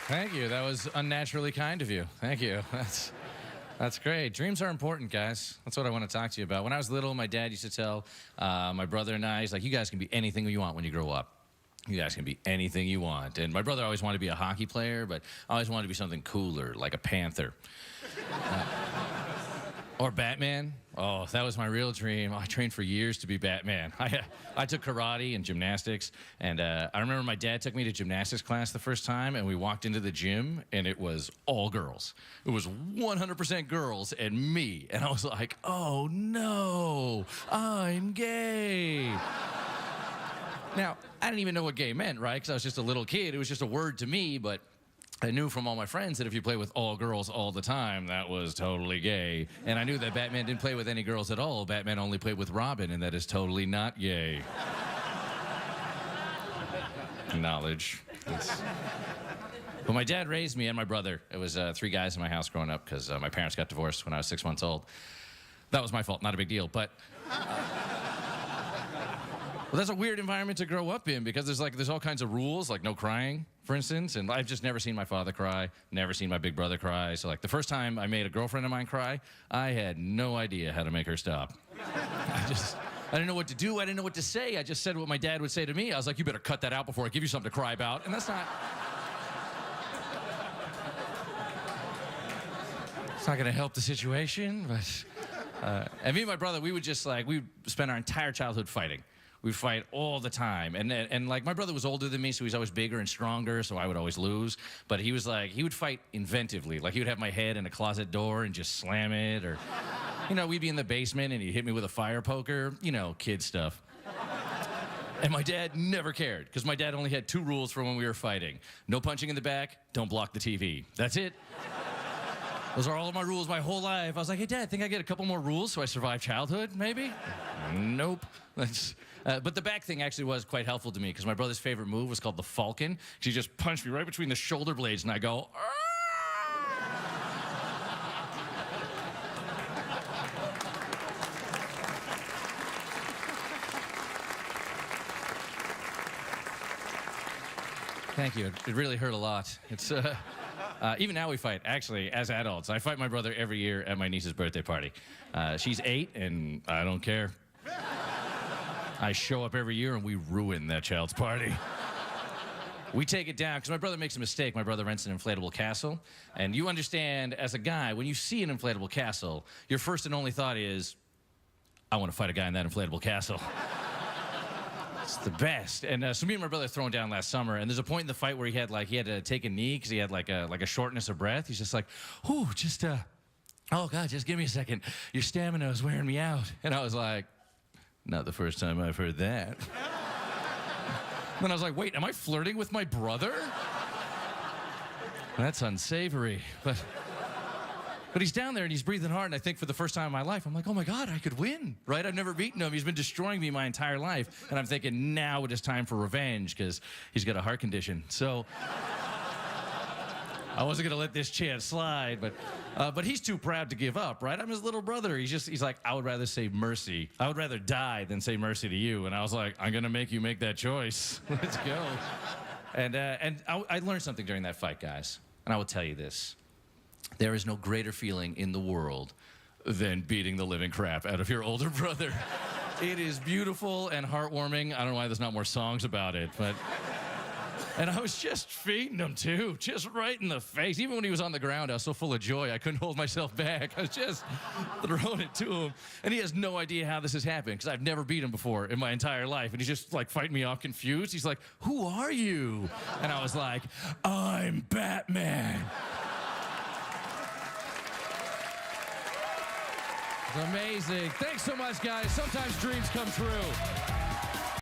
Thank you. That was unnaturally kind of you. Thank you. That's great. Dreams are important, guys. That's what I want to talk to you about. When I was little, my dad used to tell my brother and I, he's like, you guys can be anything you want when you grow up. You guys can be anything you want. And my brother always wanted to be a hockey player, but I always wanted to be something cooler, like a panther. Or Batman. Oh, that was my real dream. I trained for years to be Batman. I took karate and gymnastics, and I remember my dad took me to gymnastics class the first time, and we walked into the gym, and it was all girls. It was 100% girls and me, and I was like, oh no, I'm gay. Now, I didn't even know what gay meant, right? Because I was just a little kid. It was just a word to me, but I knew from all my friends that if you play with all girls all the time, that was totally gay. And I knew that Batman didn't play with any girls at all. Batman only played with Robin, and that is totally not gay. Knowledge. But my dad raised me and my brother. It was 3 guys in my house growing up because my parents got divorced when I was 6 months old. That was my fault, not a big deal. But well, that's a weird environment to grow up in because there's all kinds of rules, like no crying, for instance. And I've just never seen my father cry, never seen my big brother cry. So like the first time I made a girlfriend of mine cry, I had no idea how to make her stop. I didn't know what to do. I didn't know what to say. I just said what my dad would say to me. I was like, you better cut that out before I give you something to cry about. And it's not going to help the situation. But and me and my brother, we would spend our entire childhood fighting. We'd fight all the time. And like, my brother was older than me, so he's always bigger and stronger, so I would always lose. But he would fight inventively. Like, he would have my head in a closet door and just slam it. Or, we'd be in the basement, and he'd hit me with a fire poker. Kid stuff. And my dad never cared, because my dad only had 2 rules for when we were fighting. No punching in the back, don't block the TV. That's it. Those are all of my rules my whole life. I was like, hey, Dad, think I get a couple more rules so I survive childhood, maybe? Nope. But the back thing actually was quite helpful to me because my brother's favorite move was called the Falcon. He just punched me right between the shoulder blades, and I go, Thank you. It really hurt a lot. It's even now we fight, actually, as adults. I fight my brother every year at my niece's birthday party. She's 8, and I don't care. I show up every year, and we ruin that child's party. We take it down, because my brother makes a mistake. My brother rents an inflatable castle. And you understand, as a guy, when you see an inflatable castle, your first and only thought is, I want to fight a guy in that inflatable castle. It's the best. And so me and my brother thrown down last summer, and there's a point in the fight where he had to take a knee because he had like a shortness of breath. He's just like, oh God, just give me a second. Your stamina is wearing me out. And I was like, not the first time I've heard that. Then I was like, wait, am I flirting with my brother? That's unsavory. But he's down there and he's breathing hard, and I think for the first time in my life, I'm like, oh my God, I could win, right? I've never beaten him. He's been destroying me my entire life. And I'm thinking now it is time for revenge because he's got a heart condition. So I wasn't going to let this chance slide, but he's too proud to give up, right? I'm his little brother. He's like, I would rather say mercy. I would rather die than say mercy to you. And I was like, I'm going to make you make that choice. Let's go. And I learned something during that fight, guys. And I will tell you this. There is no greater feeling in the world than beating the living crap out of your older brother. It is beautiful and heartwarming. I don't know why there's not more songs about it, but... And I was just feeding him, too, just right in the face. Even when he was on the ground, I was so full of joy, I couldn't hold myself back. I was just throwing it to him. And he has no idea how this has happened, because I've never beat him before in my entire life. And he's just, like, fighting me off confused. He's like, who are you? And I was like, I'm Batman. It's amazing. Thanks so much, guys. Sometimes dreams come true.